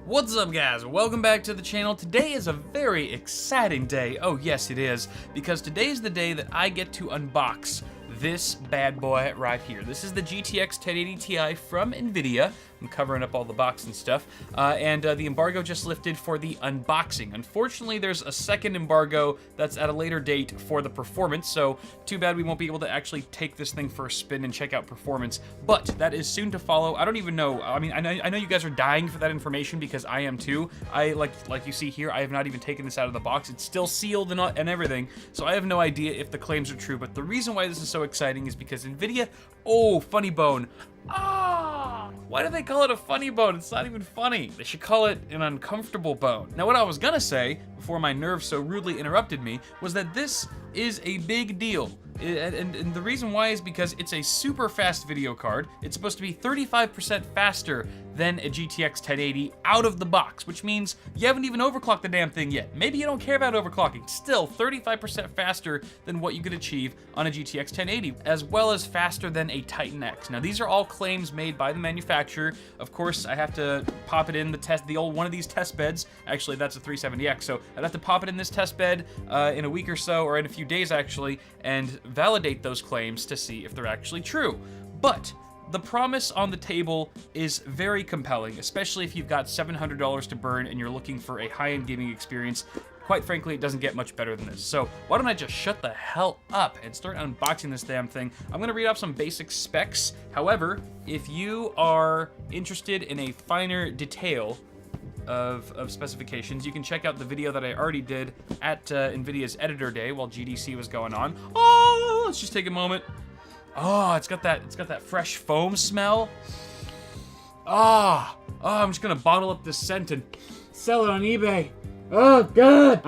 What's up, guys? Welcome back to the channel. Today is a very exciting day. Oh yes, it is, because today is the day that I get to unbox this bad boy right here. This is the GTX 1080 Ti from nvidia. I'm covering up all the box and stuff, and the embargo just lifted for the unboxing. Unfortunately, there's a second embargo that's at a later date for the performance, so too bad we won't be able to actually take this thing for a spin and check out performance, but that is soon to follow. I don't even know. I mean, I know you guys are dying for that information because I am too. Like you see here, I have not even taken this out of the box. It's still sealed and everything, so I have no idea if the claims are true, but the reason why this is so exciting is because nvidia, oh, funny bone. Why do they call it a funny bone? It's not even funny. They should call it an uncomfortable bone. Now, what I was gonna say, before my nerves so rudely interrupted me, was that this is a big deal. And the reason why is because it's a super fast video card. It's supposed to be 35% faster than a GTX 1080 out of the box, which means you haven't even overclocked the damn thing yet. Maybe you don't care about overclocking. Still, 35% faster than what you could achieve on a GTX 1080, as well as faster than a Titan X. Now, these are all claims made by the manufacturer. Of course, I have to pop it in the old one of these test beds. Actually, that's a 370X, so I'd have to pop it in this test bed in a week or so, or in a few days actually, and validate those claims to see if they're actually true. But the promise on the table is very compelling, especially if you've got $700 to burn and you're looking for a high-end gaming experience. Quite frankly, it doesn't get much better than this. So why don't I just shut the hell up and start unboxing this damn thing. I'm gonna read off some basic specs. However, if you are interested in a finer detail of specifications, you can check out the video that I already did at NVIDIA's Editor Day while GDC was going on. Oh, let's just take a moment. Oh, it's got that fresh foam smell. I'm just gonna bottle up this scent and sell it on eBay. Oh, God!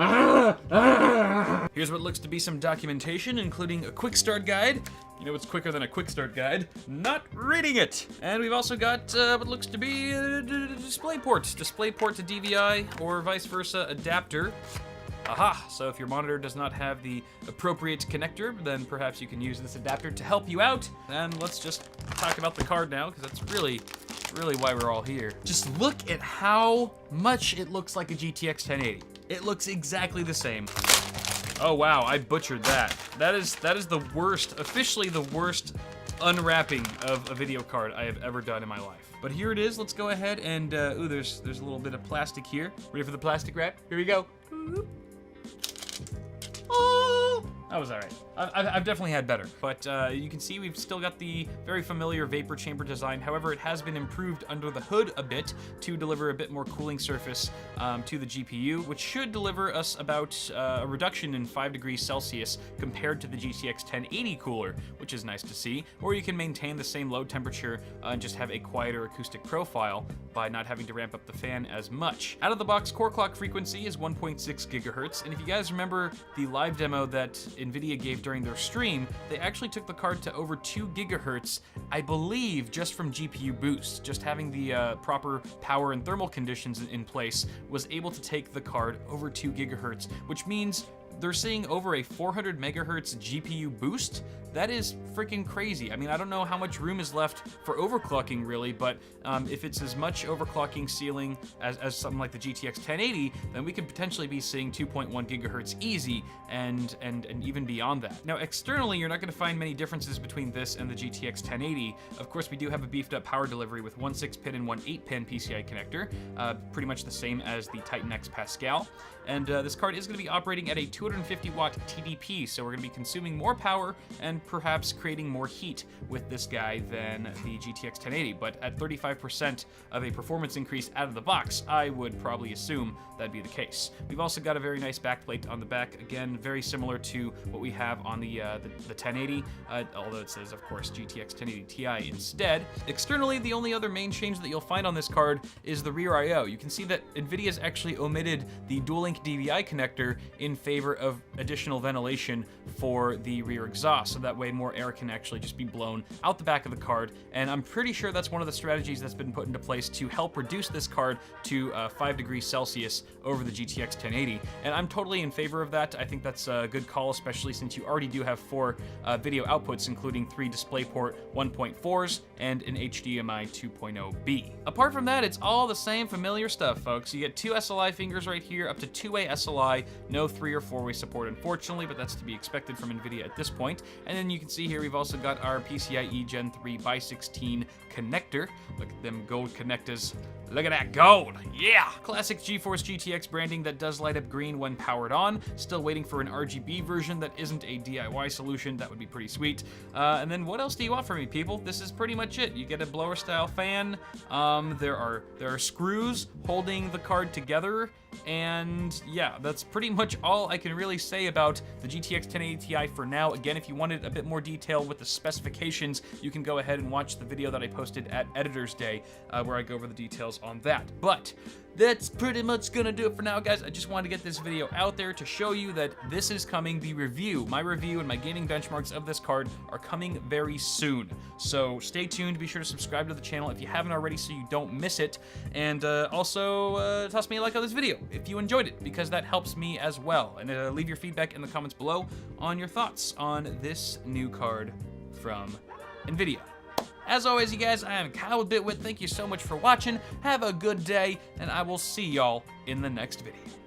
Here's what looks to be some documentation, including a quick start guide. You know what's quicker than a quick start guide? Not reading it! And we've also got what looks to be a DisplayPort to DVI or vice versa adapter. Aha! So if your monitor does not have the appropriate connector, then perhaps you can use this adapter to help you out. And let's just talk about the card now, because that's really why we're all here. Just look at how much it looks like a GTX 1080. It looks exactly the same. Oh wow, I butchered that. That is the worst, officially the worst unwrapping of a video card I have ever done in my life. But here it is. Let's go ahead and ooh, there's a little bit of plastic here. Ready for the plastic wrap? Here we go. Oh, that was all right. I've definitely had better, but you can see we've still got the very familiar vapor chamber design. However, it has been improved under the hood a bit to deliver a bit more cooling surface to the GPU, which should deliver us about a reduction in 5 degrees Celsius compared to the GTX 1080 cooler, which is nice to see. Or you can maintain the same load temperature and just have a quieter acoustic profile by not having to ramp up the fan as much. Out of the box, core clock frequency is 1.6 gigahertz, and if you guys remember the live demo that NVIDIA gave during their stream, they actually took the card to over 2 gigahertz, I believe, just from GPU boost. Just having the proper power and thermal conditions in place was able to take the card over 2 gigahertz, which means they're seeing over a 400 megahertz GPU boost. That is freaking crazy. I mean, I don't know how much room is left for overclocking really, but if it's as much overclocking ceiling as something like the GTX 1080, then we could potentially be seeing 2.1 gigahertz easy and even beyond that. Now, externally, you're not gonna find many differences between this and the GTX 1080. Of course, we do have a beefed up power delivery with one 6-pin and one 8-pin PCI connector, pretty much the same as the Titan X Pascal. And this card is gonna be operating at a 250 watt TDP, so we're gonna be consuming more power and perhaps creating more heat with this guy than the GTX 1080, but at 35% of a performance increase out of the box, I would probably assume that'd be the case. We've also got a very nice backplate on the back, again, very similar to what we have on the 1080, although it says, of course, GTX 1080 Ti instead. Externally, the only other main change that you'll find on this card is the rear I/O. You can see that NVIDIA's actually omitted the dual-link DVI connector in favor of additional ventilation for the rear exhaust, so that way more air can actually just be blown out the back of the card. And I'm pretty sure that's one of the strategies that's been put into place to help reduce this card to 5 degrees Celsius over the GTX 1080. And I'm totally in favor of that. I think that's a good call, especially since you already do have 4 video outputs, including 3 DisplayPort 1.4s and an HDMI 2.0B. Apart from that, it's all the same familiar stuff, folks. You get 2 SLI fingers right here, up to 2-way SLI, no 3 or 4-way support, unfortunately, but that's to be expected from NVIDIA at this point. And then you can see here we've also got our PCIe Gen 3 by 16 connector. Look at them gold connectors. Look at that gold, yeah! Classic GeForce GTX branding that does light up green when powered on. Still waiting for an RGB version that isn't a DIY solution. That would be pretty sweet. And then what else do you want from me, people? This is pretty much it. You get a blower style fan. There are screws holding the card together. And yeah, that's pretty much all I can really say about the GTX 1080 Ti for now. Again, if you wanted a bit more detail with the specifications, you can go ahead and watch the video that I posted at Editor's Day, where I go over the details on that. But that's pretty much gonna do it for now, guys. I just wanted to get this video out there to show you that this is coming. The review, my review and my gaming benchmarks of this card are coming very soon. So stay tuned. Be sure to subscribe to the channel if you haven't already so you don't miss it. And also toss me a like on this video if you enjoyed it, because that helps me as well. And leave your feedback in the comments below on your thoughts on this new card from NVIDIA. As always, you guys, I am Kyle with Bitwit. Thank you so much for watching. Have a good day, and I will see y'all in the next video.